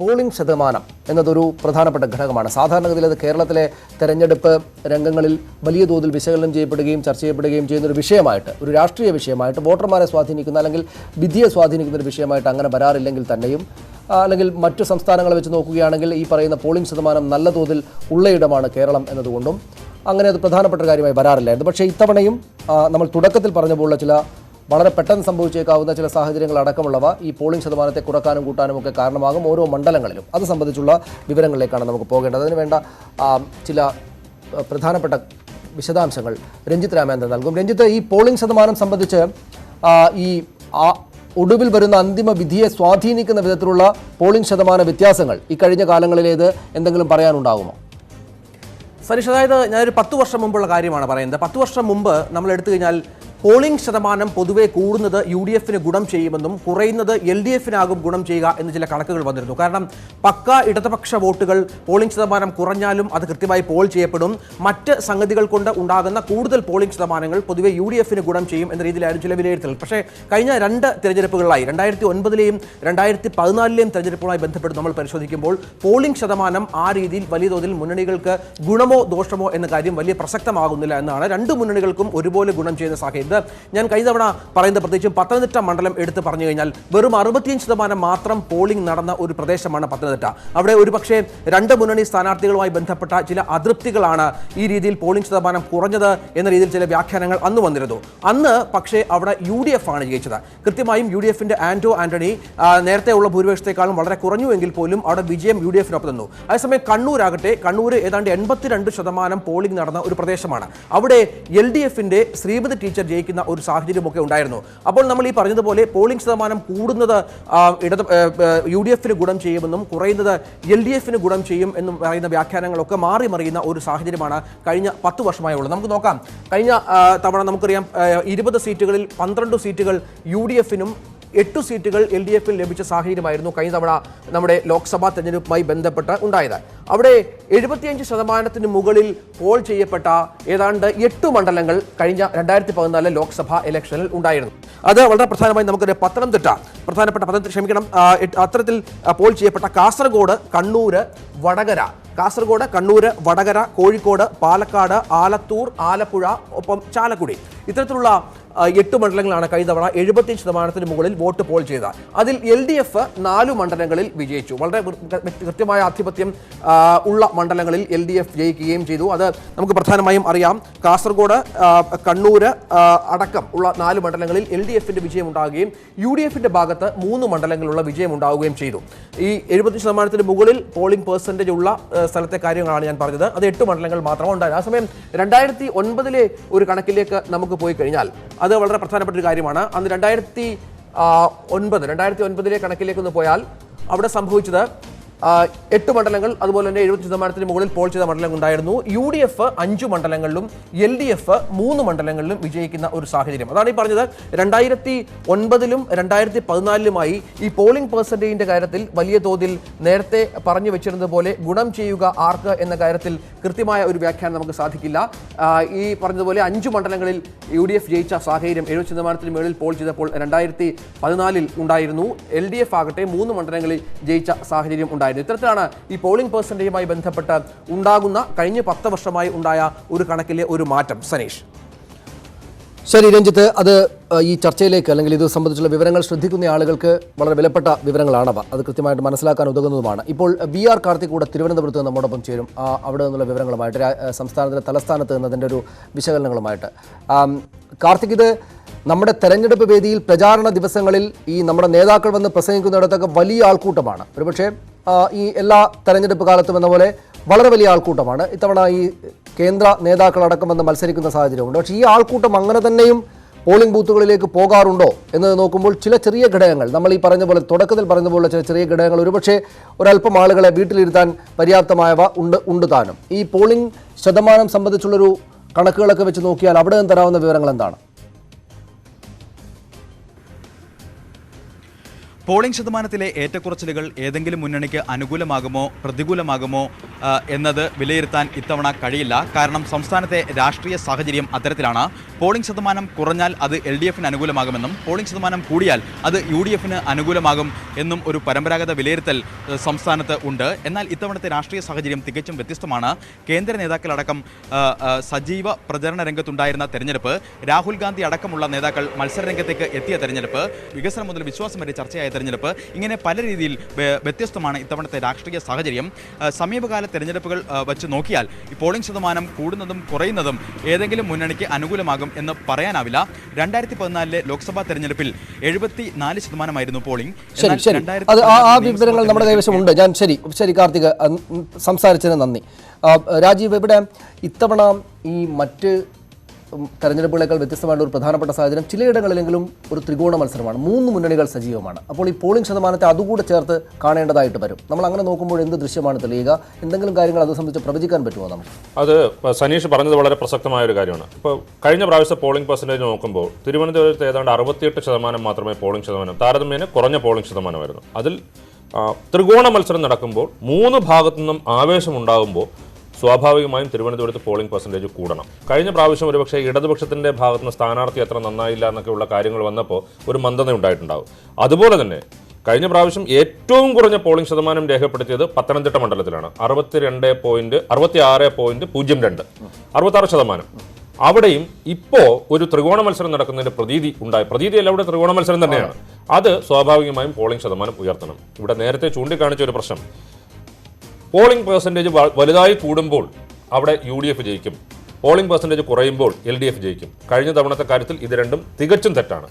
Polling ശതമാനം എന്നതൊരു പ്രധാനപ്പെട്ട ഘടകമാണ്. സാധാരണഗതിയിൽ അത് കേരളത്തിലെ തെരഞ്ഞെടുപ്പ് രംഗങ്ങളിൽ വലിയ തോതിൽ വിശകലനം ചെയ്യപ്പെടുകയും ചർച്ച ചെയ്യപ്പെടുകയും ചെയ്യുന്ന ഒരു വിഷയമായിട്ട്, ഒരു രാഷ്ട്രീയ വിഷയമായിട്ട്, വോട്ടർമാരെ സ്വാധീനിക്കുന്ന അല്ലെങ്കിൽ വിധിയെ സ്വാധീനിക്കുന്ന ഒരു വിഷയമായിട്ട് അങ്ങനെ വരാറില്ലെങ്കിൽ തന്നെയും, അല്ലെങ്കിൽ മറ്റു സംസ്ഥാനങ്ങളെ വെച്ച് നോക്കുകയാണെങ്കിൽ ഈ പറയുന്ന പോളിംഗ് ശതമാനം നല്ല തോതിൽ ഉള്ളയിടമാണ് കേരളം എന്നതുകൊണ്ടും അങ്ങനെ അത് പ്രധാനപ്പെട്ട കാര്യമായി വരാറില്ലായിരുന്നു. പക്ഷേ ഇത്തവണയും നമ്മൾ തുടക്കത്തിൽ പറഞ്ഞപോലുള്ള ചില വളരെ പെട്ടെന്ന് സംഭവിച്ചേക്കാവുന്ന ചില സാഹചര്യങ്ങൾ അടക്കമുള്ളവ ഈ പോളിംഗ് ശതമാനത്തെ കുറക്കാനും കൂട്ടാനും ഒക്കെ കാരണമാകും ഓരോ മണ്ഡലങ്ങളിലും. അത് സംബന്ധിച്ചുള്ള വിവരങ്ങളിലേക്കാണ് നമുക്ക് പോകേണ്ടത്. അതിനുവേണ്ട ചില പ്രധാനപ്പെട്ട വിശദാംശങ്ങൾ രഞ്ജിത്ത് രാമേന്ദ്രൻ നൽകും. രഞ്ജിത്ത്, ഈ പോളിംഗ് ശതമാനം സംബന്ധിച്ച് ഈ ഒടുവിൽ വരുന്ന അന്തിമ വിധിയെ സ്വാധീനിക്കുന്ന വിധത്തിലുള്ള പോളിംഗ് ശതമാന വ്യത്യാസങ്ങൾ ഈ കഴിഞ്ഞ കാലങ്ങളിലേത് എന്തെങ്കിലും പറയാനുണ്ടാകുമോ? സനീഷ്, അതായത് ഞാനൊരു 10 വർഷം മുമ്പുള്ള കാര്യമാണ് പറയുന്നത്. 10 വർഷം മുമ്പ് നമ്മൾ എടുത്തു കഴിഞ്ഞാൽ പോളിംഗ് ശതമാനം പൊതുവെ കൂടുന്നത് UDF ഗുണം ചെയ്യുമെന്നും കുറയുന്നത് LDF ഗുണം ചെയ്യുക എന്ന് ചില കണക്കുകൾ വന്നിരുന്നു. കാരണം പക്ക ഇടതുപക്ഷ വോട്ടുകൾ പോളിംഗ് ശതമാനം കുറഞ്ഞാലും അത് കൃത്യമായി പോൾ ചെയ്യപ്പെടും. മറ്റ് സംഗതികൾ കൊണ്ട് ഉണ്ടാകുന്ന കൂടുതൽ പോളിംഗ് ശതമാനങ്ങൾ പൊതുവെ UDF ഗുണം ചെയ്യും എന്ന രീതിയിലായിരുന്നു ചില വിലയിരുത്തൽ. പക്ഷേ കഴിഞ്ഞ 2 തിരഞ്ഞെടുപ്പുകളിലായി 2009ലെയും 2014ലെയും തിരഞ്ഞെടുപ്പുമായി ബന്ധപ്പെട്ട് നമ്മൾ പരിശോധിക്കുമ്പോൾ പോളിംഗ് ശതമാനം ആ രീതിയിൽ വലിയ തോതിൽ മുന്നണികൾക്ക് ഗുണമോ ദോഷമോ എന്ന കാര്യം വലിയ പ്രസക്തമാകുന്നില്ല എന്നാണ്. 2 മുന്നണികൾക്കും ഒരുപോലെ ഗുണം ചെയ്യുന്ന സാഹചര്യം. ഞാൻ കഴിഞ്ഞ തവണ പറയുന്നത് പ്രത്യേകിച്ചും പത്തനംതിട്ട മണ്ഡലം എടുത്ത് പറഞ്ഞു കഴിഞ്ഞാൽ വെറും 65% മാത്രം പോളിംഗ് നടന്ന ഒരു പ്രദേശമാണ് പത്തനംതിട്ട. അവിടെ ഒരുപക്ഷെ 2 മുന്നണി സ്ഥാനാർത്ഥികളുമായി ബന്ധപ്പെട്ട ചില അതൃപ്തികളാണ് ഈ രീതിയിൽ പോളിംഗ് ശതമാനം കുറഞ്ഞത് എന്ന രീതിയിൽ ചില വ്യാഖ്യാനങ്ങൾ അന്ന് വന്നിരുന്നു. അന്ന് പക്ഷേ അവിടെ UDF ആണ് ജയിച്ചത്. കൃത്യമായും UDFന്റെ ആന്റണി നേരത്തെ ഉള്ള ഭൂരിപക്ഷത്തെക്കാളും വളരെ കുറഞ്ഞുവെങ്കിൽ പോലും അവിടെ വിജയം UDFനൊപ്പം നിന്നു. അതേസമയം കണ്ണൂരാകട്ടെ, കണ്ണൂർ ഏതാണ്ട് 82% പോളിംഗ് നടന്ന ഒരു പ്രദേശമാണ്. അവിടെ LDFന്റെ ശ്രീമതി ടീച്ചർ ജയിക്കുന്ന ഒരു സാഹചര്യമൊക്കെ ഉണ്ടായിരുന്നു. അപ്പോൾ നമ്മൾ ഈ പറഞ്ഞതുപോലെ പോളിംഗ് ശതമാനം കൂടുന്നത് UDF ഗുണം ചെയ്യുമെന്നും കുറയുന്നത് LDF ഗുണം ചെയ്യും എന്നും പറയുന്ന വ്യാഖ്യാനങ്ങളൊക്കെ മാറി മറിയുന്ന ഒരു സാഹചര്യമാണ് കഴിഞ്ഞ 10 വർഷമായുള്ളത്. നമുക്ക് നോക്കാം. കഴിഞ്ഞ തവണ നമുക്കറിയാം 20 സീറ്റുകളിൽ 12 സീറ്റുകൾ UDF 8 സീറ്റുകൾ LDF ലഭിച്ച സാഹചര്യമായിരുന്നു കഴിഞ്ഞ തവണ നമ്മുടെ ലോക്സഭാ തെരഞ്ഞെടുപ്പുമായി ബന്ധപ്പെട്ട് ഉണ്ടായത്. അവിടെ 75% മുകളിൽ പോൾ ചെയ്യപ്പെട്ട ഏതാണ്ട് 8 മണ്ഡലങ്ങൾ കഴിഞ്ഞ 2014 ലോക്സഭാ ഇലക്ഷനിൽ ഉണ്ടായിരുന്നു. അത് വളരെ പ്രധാനമായി നമുക്കറിയാം. അത്തരത്തിൽ പോൾ ചെയ്യപ്പെട്ട കാസർഗോഡ്, കണ്ണൂര്, വടകര, കോഴിക്കോട്, പാലക്കാട്, ആലത്തൂർ, ആലപ്പുഴ, ഒപ്പം ചാലക്കുടി, ഇത്തരത്തിലുള്ള 8 മണ്ഡലങ്ങളാണ് കഴിഞ്ഞ തവണ 75% മുകളിൽ വോട്ട് പോൾ ചെയ്തത്. അതിൽ LDF 4 മണ്ഡലങ്ങളിൽ വിജയിച്ചു. വളരെ കൃത്യമായ ആധിപത്യം ഉള്ള മണ്ഡലങ്ങളിൽ LDF ജയിക്കുകയും ചെയ്തു. അത് നമുക്ക് പ്രധാനമായും അറിയാം. കാസർഗോഡ്, കണ്ണൂര് അടക്കം ഉള്ള 4 മണ്ഡലങ്ങളിൽ LDFന്റെ വിജയം ഉണ്ടാവുകയും UDFന്റെ ഭാഗത്ത് 3 മണ്ഡലങ്ങളിലുള്ള വിജയം ഉണ്ടാവുകയും ചെയ്തു. ഈ 75% മുകളിൽ പോളിംഗ് പെർസെൻറ്റേജ് ഉള്ള സ്ഥലത്തെ കാര്യങ്ങളാണ് ഞാൻ പറഞ്ഞത്. അത് 8 മണ്ഡലങ്ങൾ മാത്രമാണ് ഉണ്ടായത്. അതേസമയം 2009 ഒരു കണക്കിലേക്ക് നമുക്ക് പോയി കഴിഞ്ഞാൽ അത് വളരെ പ്രധാനപ്പെട്ട ഒരു കാര്യമാണ്. അന്ന് 2009 കണക്കിലേക്ക് ഒന്ന് പോയാൽ അവിടെ സംഭവിച്ചത് 8 മണ്ഡലങ്ങൾ, അതുപോലെ തന്നെ 70% മുകളിൽ പോൾ ചെയ്ത മണ്ഡലങ്ങൾ ഉണ്ടായിരുന്നു. UDF 5 മണ്ഡലങ്ങളിലും LDF 3 മണ്ഡലങ്ങളിലും വിജയിക്കുന്ന ഒരു സാഹചര്യം. അതാണ് ഈ പറഞ്ഞത്. 2009 2014 ഈ പോളിംഗ് പെർസെൻറ്റേജിന്റെ കാര്യത്തിൽ വലിയ തോതിൽ നേരത്തെ പറഞ്ഞു വെച്ചിരുന്നത് പോലെ ഗുണം ചെയ്യുക ആർക്ക് എന്ന കാര്യത്തിൽ കൃത്യമായ ഒരു വ്യാഖ്യാനം നമുക്ക് സാധിക്കില്ല. ഈ പറഞ്ഞതുപോലെ 5 മണ്ഡലങ്ങളിൽ UDF ജയിച്ച സാഹചര്യം 70% മുകളിൽ പോൾ ചെയ്തപ്പോൾ 2014 ഉണ്ടായിരുന്നു. LDF ആകട്ടെ 3 മണ്ഡലങ്ങളിൽ ജയിച്ച സാഹചര്യം ഉണ്ടായിരുന്നു. ഇത്തരത്തിലാണ് ഈ പോളിംഗ് പെർസെൻറ്റേജുമായി ബന്ധപ്പെട്ട് ഉണ്ടാകുന്ന കഴിഞ്ഞ 10 വർഷമായി ഉണ്ടായ ഒരു കണക്കിലെ ഒരു മാറ്റം. സനീഷ്, ശരി രഞ്ജിത്ത്, അത് ഈ ചർച്ചയിലേക്ക് അല്ലെങ്കിൽ ഇത് സംബന്ധിച്ചുള്ള വിവരങ്ങൾ ശ്രദ്ധിക്കുന്ന ആളുകൾക്ക് വളരെ വിലപ്പെട്ട വിവരങ്ങളാണവ. അത് കൃത്യമായിട്ട് മനസ്സിലാക്കാൻ ഉതകുന്നതുമാണ്. ഇപ്പോൾ BR കാർത്തിക് കൂടെ തിരുവനന്തപുരത്ത് നമ്മോടൊപ്പം ചേരും. അവിടെ നിന്നുള്ള വിവരങ്ങളുമായിട്ട്, സംസ്ഥാനത്തിൻ്റെ തലസ്ഥാനത്ത് നിന്നതിൻ്റെ ഒരു വിശകലനങ്ങളുമായിട്ട്. കാർത്തിക്, ഇത് നമ്മുടെ തെരഞ്ഞെടുപ്പ് വേദിയിൽ പ്രചാരണ ദിവസങ്ങളിൽ ഈ നമ്മുടെ നേതാക്കൾ വന്ന് പ്രസംഗിക്കുന്നിടത്തൊക്കെ വലിയ ആൾക്കൂട്ടമാണ്. ഒരുപക്ഷെ ഈ എല്ലാ തെരഞ്ഞെടുപ്പ് കാലത്തും എന്ന പോലെ വളരെ വലിയ ആൾക്കൂട്ടമാണ്. ഇത്തവണ ഈ കേന്ദ്ര നേതാക്കളടക്കം വന്ന് മത്സരിക്കുന്ന സാഹചര്യമുണ്ട്. പക്ഷേ ഈ ആൾക്കൂട്ടം അങ്ങനെ തന്നെയും പോളിംഗ് ബൂത്തുകളിലേക്ക് പോകാറുണ്ടോ എന്ന് നോക്കുമ്പോൾ ചില ചെറിയ ഘടകങ്ങൾ, നമ്മൾ ഈ പറഞ്ഞ പോലെ തുടക്കത്തിൽ പറഞ്ഞ പോലെ ചില ചെറിയ ഘടകങ്ങൾ ഒരുപക്ഷെ ഒരല്പം ആളുകളെ വീട്ടിലിരുത്താൻ പര്യാപ്തമായവ ഉണ്ട് താനും. ഈ പോളിംഗ് ശതമാനം സംബന്ധിച്ചുള്ളൊരു കണക്കുകളൊക്കെ വെച്ച് നോക്കിയാൽ അവിടെ നിന്ന് തരാവുന്ന വിവരങ്ങൾ എന്താണ്? പോളിംഗ് ശതമാനത്തിലെ ഏറ്റക്കുറച്ചിലുകൾ ഏതെങ്കിലും മുന്നണിക്ക് അനുകൂലമാകുമോ പ്രതികൂലമാകുമോ എന്നത് വിലയിരുത്താൻ ഇത്തവണ കഴിയില്ല. കാരണം സംസ്ഥാനത്തെ രാഷ്ട്രീയ സാഹചര്യം അത്തരത്തിലാണ്. പോളിംഗ് ശതമാനം കുറഞ്ഞാൽ അത് LDF-ന് അനുകൂലമാകുമെന്നും പോളിംഗ് ശതമാനം കൂടിയാൽ അത് UDF-ന് അനുകൂലമാകും എന്നും ഒരു പരമ്പരാഗത വിലയിരുത്തൽ സംസ്ഥാനത്ത് ഉണ്ട്. എന്നാൽ ഇത്തവണത്തെ രാഷ്ട്രീയ സാഹചര്യം തികച്ചും വ്യത്യസ്തമാണ്. കേന്ദ്ര നേതാക്കളടക്കം സജീവ പ്രചരണ രംഗത്തുണ്ടായിരുന്ന തെരഞ്ഞെടുപ്പ്, രാഹുൽ ഗാന്ധി അടക്കമുള്ള നേതാക്കൾ മത്സരരംഗത്തേക്ക് എത്തിയ തെരഞ്ഞെടുപ്പ്, വികസനം മുതൽ വിശ്വാസം വരെ ചർച്ചയായ തെരഞ്ഞെടുപ്പ്, ഇങ്ങനെ പല രീതിയിൽ വ്യത്യസ്തമാണ് ഇത്തവണത്തെ രാഷ്ട്രീയ സാഹചര്യം. സമീപകാല തെരഞ്ഞെടുപ്പുകൾ വച്ച് നോക്കിയാൽ ഈ പോളിംഗ് ശതമാനം കൂടുന്നതും കുറയുന്നതും ഏതെങ്കിലും മുന്നണിക്ക് അനുകൂലമാകും എന്ന് പറയാനാവില്ല. 2014 ലോക്സഭാ തെരഞ്ഞെടുപ്പിൽ 74% പോളിംഗ്. ആ വിവരങ്ങൾ നമ്മുടെ കൈവശമുണ്ട്. ഞാൻ ശരി കാർത്തിക്, സംസാരിച്ചതിന് നന്ദി. രാജീവ്, ഇവിടെ ഇത്തവണ ഈ മറ്റ് തെരഞ്ഞെടുപ്പുകളേക്കാൾ വ്യത്യസ്തമായിട്ട് ഒരു പ്രധാനപ്പെട്ട സാഹചര്യം ചിലയിടങ്ങളിലെങ്കിലും ഒരു ത്രികോണ മത്സരമാണ്. 3 മുന്നണികൾ സജീവമാണ്. അപ്പോൾ ഈ പോളിംഗ് ശതമാനത്തെ അതുകൂടെ ചേർത്ത് കാണേണ്ടതായിട്ട് വരും. നമ്മൾ അങ്ങനെ നോക്കുമ്പോൾ എന്ത് ദൃശ്യമാണ് തെളിയുക? എന്തെങ്കിലും കാര്യങ്ങൾ അത് സംബന്ധിച്ച് പ്രവചിക്കാൻ പറ്റുമോ നമുക്ക്? അത് സനീഷ് പറഞ്ഞത് വളരെ പ്രസക്തമായ ഒരു കാര്യമാണ്. ഇപ്പോൾ കഴിഞ്ഞ പ്രാവശ്യത്തെ പോളിംഗ് പെർസെൻറ്റേജ് നോക്കുമ്പോൾ തിരുവനന്തപുരത്ത് ഏതാണ്ട് 68% മാത്രമേ പോളിംഗ് ശതമാനം, താരതമ്യേന കുറഞ്ഞ പോളിംഗ് ശതമാനമായിരുന്നു. അതിൽ ത്രികോണ മത്സരം നടക്കുമ്പോൾ 3 ഭാഗത്തു നിന്നും ആവേശമുണ്ടാകുമ്പോൾ സ്വാഭാവികമായും തിരുവനന്തപുരത്ത് പോളിംഗ് പെർസെൻറ്റേജ് കൂടണം. കഴിഞ്ഞ പ്രാവശ്യം ഒരുപക്ഷെ ഇടതുപക്ഷത്തിൻ്റെ ഭാഗത്ത് നിന്ന് സ്ഥാനാർത്ഥി അത്ര നന്നായില്ല എന്നൊക്കെയുള്ള കാര്യങ്ങൾ വന്നപ്പോൾ ഒരു മന്ദത ഉണ്ടായിട്ടുണ്ടാകും. അതുപോലെ തന്നെ കഴിഞ്ഞ പ്രാവശ്യം ഏറ്റവും കുറഞ്ഞ പോളിംഗ് ശതമാനം രേഖപ്പെടുത്തിയത് പത്തനംതിട്ട മണ്ഡലത്തിലാണ്. 66.02, 66%. അവിടെയും ഇപ്പോൾ ഒരു ത്രികോണ മത്സരം നടക്കുന്നതിൻ്റെ പ്രതീതിയല്ല, അവിടെ ത്രികോണ മത്സരം തന്നെയാണ്. അത് സ്വാഭാവികമായും പോളിംഗ് ശതമാനം ഉയർത്തണം. ഇവിടെ നേരത്തെ ചൂണ്ടിക്കാണിച്ച ഒരു പ്രശ്നം, പോളിംഗ് പെർസെൻറ്റേജ് വലുതായി കൂടുമ്പോൾ അവിടെ UDF ജയിക്കും, പോളിംഗ് പെർസെൻറ്റേജ് കുറയുമ്പോൾ LDF ജയിക്കും. കഴിഞ്ഞ തവണത്തെ കാര്യത്തിൽ ഇത് രണ്ടും തികച്ചും തെറ്റാണ്.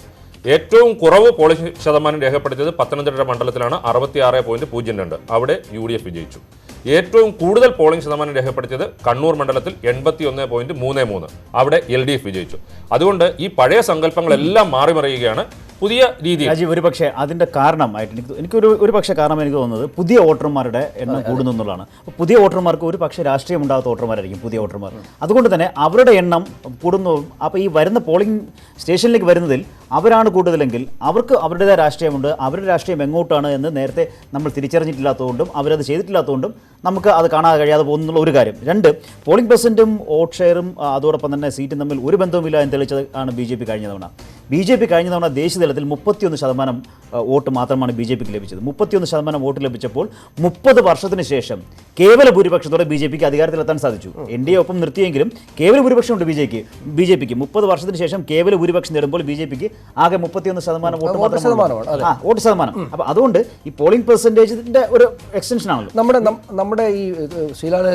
ഏറ്റവും കുറവ് പോളിംഗ് ശതമാനം രേഖപ്പെടുത്തിയത് പത്തനംതിട്ട മണ്ഡലത്തിലാണ്, 66.02. അവിടെ UDF വിജയിച്ചു. ഏറ്റവും കൂടുതൽ പോളിംഗ് ശതമാനം രേഖപ്പെടുത്തിയത് കണ്ണൂർ മണ്ഡലത്തിൽ 81.33. അവിടെ LDF വിജയിച്ചു. അതുകൊണ്ട് ഈ പഴയ സങ്കല്പങ്ങളെല്ലാം മാറിമറിയുകയാണ്. പുതിയ രീതി ഒരുപക്ഷെ അതിന്റെ കാരണമായിട്ട് ഒരു പക്ഷേ കാരണം എനിക്ക് തോന്നുന്നത് പുതിയ വോട്ടർമാരുടെ എണ്ണം കൂടുന്നു എന്നുള്ളതാണ്. പുതിയ വോട്ടർമാർക്ക് ഒരു പക്ഷേ രാഷ്ട്രീയം ഉണ്ടാകാത്ത വോട്ടർമാരായിരിക്കും പുതിയ വോട്ടർമാർ. അതുകൊണ്ട് തന്നെ അവരുടെ എണ്ണം കൂടുന്നു. അപ്പോൾ ഈ വരുന്ന പോളിംഗ് സ്റ്റേഷനിലേക്ക് വരുന്നതിൽ അവരാണ് കൂടുതലെങ്കിൽ അവർക്ക് അവരുടേതായ രാഷ്ട്രീയമുണ്ട്. അവരുടെ രാഷ്ട്രീയം എങ്ങോട്ടാണ് എന്ന് നേരത്തെ നമ്മൾ തിരിച്ചറിഞ്ഞിട്ടില്ലാത്തതുകൊണ്ടും അവരത് ചെയ്തിട്ടില്ലാത്തതുകൊണ്ടും നമുക്ക് അത് കാണാൻ കഴിയാതെ പോകുന്നുള്ള ഒരു കാര്യം. 2, പോളിംഗ് പെർസെൻറ്റും വോട്ട് ഷെയറും അതോടൊപ്പം തന്നെ സീറ്റും തമ്മിൽ ഒരു ബന്ധവുമില്ല എന്ന് തെളിയിച്ചത് ആണ് BJP കഴിഞ്ഞ തവണ. BJP കഴിഞ്ഞ തവണ ദേശീയ തലത്തിൽ 31% വോട്ട് മാത്രമാണ് BJPക്ക് ലഭിച്ചത്. 31% വോട്ട് ലഭിച്ചപ്പോൾ 30 വർഷത്തിന് ശേഷം കേവല ഭൂരിപക്ഷത്തോടെ BJPക്ക് അധികാരത്തിലെത്താൻ സാധിച്ചു. NDA ഒപ്പം നിർത്തിയെങ്കിലും കേവല ഭൂരിപക്ഷമുണ്ട് BJPക്ക്. 30 വർഷത്തിന് ശേഷം കേവല ഭൂരിപക്ഷം നേടുമ്പോൾ BJPക്ക് ആകെ 31% വോട്ട് ശതമാനം. അപ്പോൾ അതുകൊണ്ട് ഈ പോളിംഗ് പെർസെൻറ്റേജിന്റെ ഒരു എക്സ്റ്റൻഷൻ ആണല്ലോ. നമ്മുടെ ഈ ശീലാലെ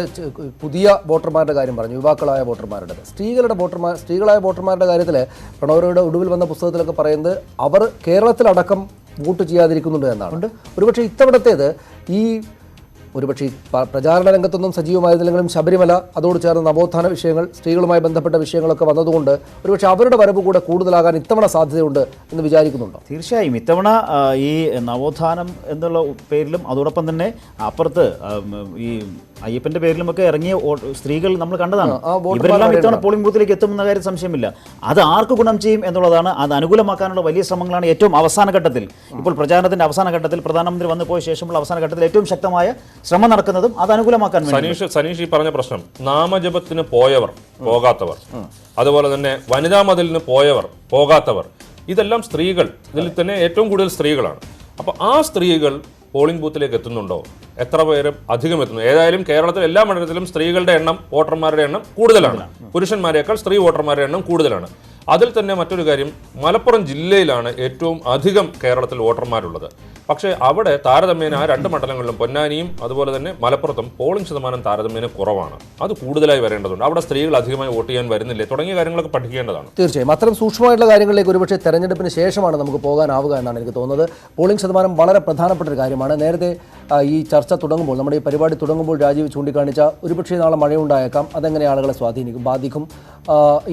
പുതിയ വോട്ടർമാരുടെ കാര്യം പറഞ്ഞു, യുവാക്കളായ വോട്ടർമാരുടെ, സ്ത്രീകളായ വോട്ടർമാരുടെ കാര്യത്തിൽ പ്രണവരുടെ ഒടുവിൽ വന്ന പുസ്തകത്തിലൊക്കെ പറയുന്നത് അവർ കേരളത്തിലടക്കം വോട്ട് ചെയ്യാതിരിക്കുന്നുണ്ട് എന്നാണ്. ഒരുപക്ഷെ ഇത്തവണത്തേത് ഒരുപക്ഷെ പ്രചാരണ രംഗത്തൊന്നും സജീവമായിരുന്നില്ലെങ്കിലും ശബരിമല, അതോട് ചേർന്ന് നവോത്ഥാന വിഷയങ്ങൾ, സ്ത്രീകളുമായി ബന്ധപ്പെട്ട വിഷയങ്ങളൊക്കെ വന്നതുകൊണ്ട് ഒരുപക്ഷെ അവരുടെ വരവ് കൂടെ കൂടുതലാകാൻ ഇത്തവണ സാധ്യതയുണ്ട് എന്ന് വിചാരിക്കുന്നുണ്ടോ? തീർച്ചയായും ഇത്തവണ ഈ നവോത്ഥാനം എന്നുള്ള പേരിലും അതോടൊപ്പം തന്നെ അപ്പുറത്ത് ഈ അയ്യപ്പന്റെ പേരിലുമൊക്കെ ഇറങ്ങിയ സ്ത്രീകൾ നമ്മൾ കണ്ടതാണ്. ഇവരെല്ലാം ഇത്തവണ പോളിംഗ് ബൂത്തിലേക്ക് എത്തുമെന്ന കാര്യം സംശയമില്ല. അത് ആർക്ക് ഗുണം ചെയ്യും എന്നുള്ളതാണ്. അത് അനുകൂലമാക്കാനുള്ള വലിയ ശ്രമങ്ങളാണ് ഏറ്റവും അവസാന ഘട്ടത്തിൽ, ഇപ്പോൾ പ്രചാരണത്തിന്റെ അവസാന ഘട്ടത്തിൽ, പ്രധാനമന്ത്രി വന്നു പോയ ശേഷമുള്ള അവസാന ഘട്ടത്തിൽ ഏറ്റവും ശക്തമായ ശ്രമം നടക്കുന്നതും അത് അനുകൂലമാക്കാൻ വേണ്ടി. സനീഷ് ഈ പറഞ്ഞ പ്രശ്നം, നാമജപത്തിന് പോയവർ പോകാത്തവർ, അതുപോലെ തന്നെ വനിതാ മതിലിന് പോയവർ പോകാത്തവർ, ഇതെല്ലാം സ്ത്രീകൾ. ഇതിൽ തന്നെ ഏറ്റവും കൂടുതൽ സ്ത്രീകളാണ്. അപ്പോൾ ആ സ്ത്രീകൾ പോളിംഗ് ബൂത്തിലേക്ക് എത്തുന്നുണ്ടോ? എത്ര പേര് അധികം എത്തുന്നു? ഏതായാലും കേരളത്തിൽ എല്ലാ മണ്ഡലത്തിലും സ്ത്രീകളുടെ എണ്ണം, വോട്ടർമാരുടെ എണ്ണം കൂടുതലാണ്. പുരുഷന്മാരെക്കാൾ സ്ത്രീ വോട്ടർമാരുടെ എണ്ണം കൂടുതലാണ്. അതിൽ തന്നെ മറ്റൊരു കാര്യം, മലപ്പുറം ജില്ലയിലാണ് ഏറ്റവും അധികം കേരളത്തിൽ വോട്ടർമാരുള്ളത്. പക്ഷേ അവിടെ താരതമ്യേന ആ 2 മണ്ഡലങ്ങളിലും, പൊന്നാനിയും അതുപോലെ തന്നെ മലപ്പുറത്തും, പോളിംഗ് ശതമാനം താരതമ്യേന കുറവാണ്. അത് കൂടുതലായി വരേണ്ടതുണ്ട്. അവിടെ സ്ത്രീകൾ അധികമായി വോട്ട് ചെയ്യാൻ വരുന്നില്ലേ തുടങ്ങിയ കാര്യങ്ങളൊക്കെ പഠിക്കേണ്ടതാണ്. തീർച്ചയായും അത്തരം സൂക്ഷ്മമായിട്ടുള്ള കാര്യങ്ങളിലേക്ക് ഒരുപക്ഷെ തെരഞ്ഞെടുപ്പിന് ശേഷമാണ് നമുക്ക് പോകാനാവുക എന്നാണ് എനിക്ക് തോന്നുന്നത്. പോളിംഗ് ശതമാനം വളരെ പ്രധാനപ്പെട്ട ഒരു കാര്യമാണ്. നേരത്തെ ഈ ചർച്ച തുടങ്ങുമ്പോൾ, നമ്മുടെ ഈ പരിപാടി തുടങ്ങുമ്പോൾ രാജീവ് ചൂണ്ടിക്കാണിച്ച ഒരുപക്ഷെ നാളെ മഴയുണ്ടായേക്കാം, അതെങ്ങനെ ആളുകളെ ബാധിക്കും,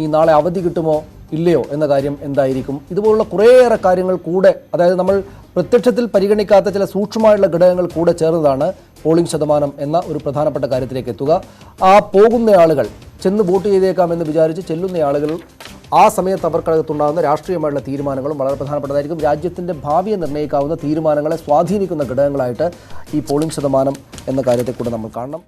ഈ നാളെ അവധി കിട്ടുമോ ഇല്ലയോ എന്ന കാര്യം എന്തായിരിക്കും, ഇതുപോലുള്ള കുറേയേറെ കാര്യങ്ങൾ കൂടെ, അതായത് നമ്മൾ പ്രത്യക്ഷത്തിൽ പരിഗണിക്കാത്ത ചില സൂക്ഷ്മമായിട്ടുള്ള ഘടകങ്ങൾ കൂടെ ചേർന്നതാണ് പോളിംഗ് ശതമാനം എന്ന ഒരു പ്രധാനപ്പെട്ട കാര്യത്തിലേക്ക് എത്തുക. ആ പോകുന്ന ആളുകൾ ചെന്ന് വോട്ട് ചെയ്തേക്കാമെന്ന് വിചാരിച്ച് ചെല്ലുന്ന ആളുകൾ ആ സമയത്ത് അവർക്കകത്തുണ്ടാകുന്ന രാഷ്ട്രീയമായിട്ടുള്ള തീരുമാനങ്ങളും വളരെ പ്രധാനപ്പെട്ടതായിരിക്കും. രാജ്യത്തിൻ്റെ ഭാവിയെ നിർണ്ണയിക്കാവുന്ന തീരുമാനങ്ങളെ സ്വാധീനിക്കുന്ന ഘടകങ്ങളായിട്ട് ഈ പോളിംഗ് ശതമാനം എന്ന കാര്യത്തെ കൂടെ നമ്മൾ കാണണം.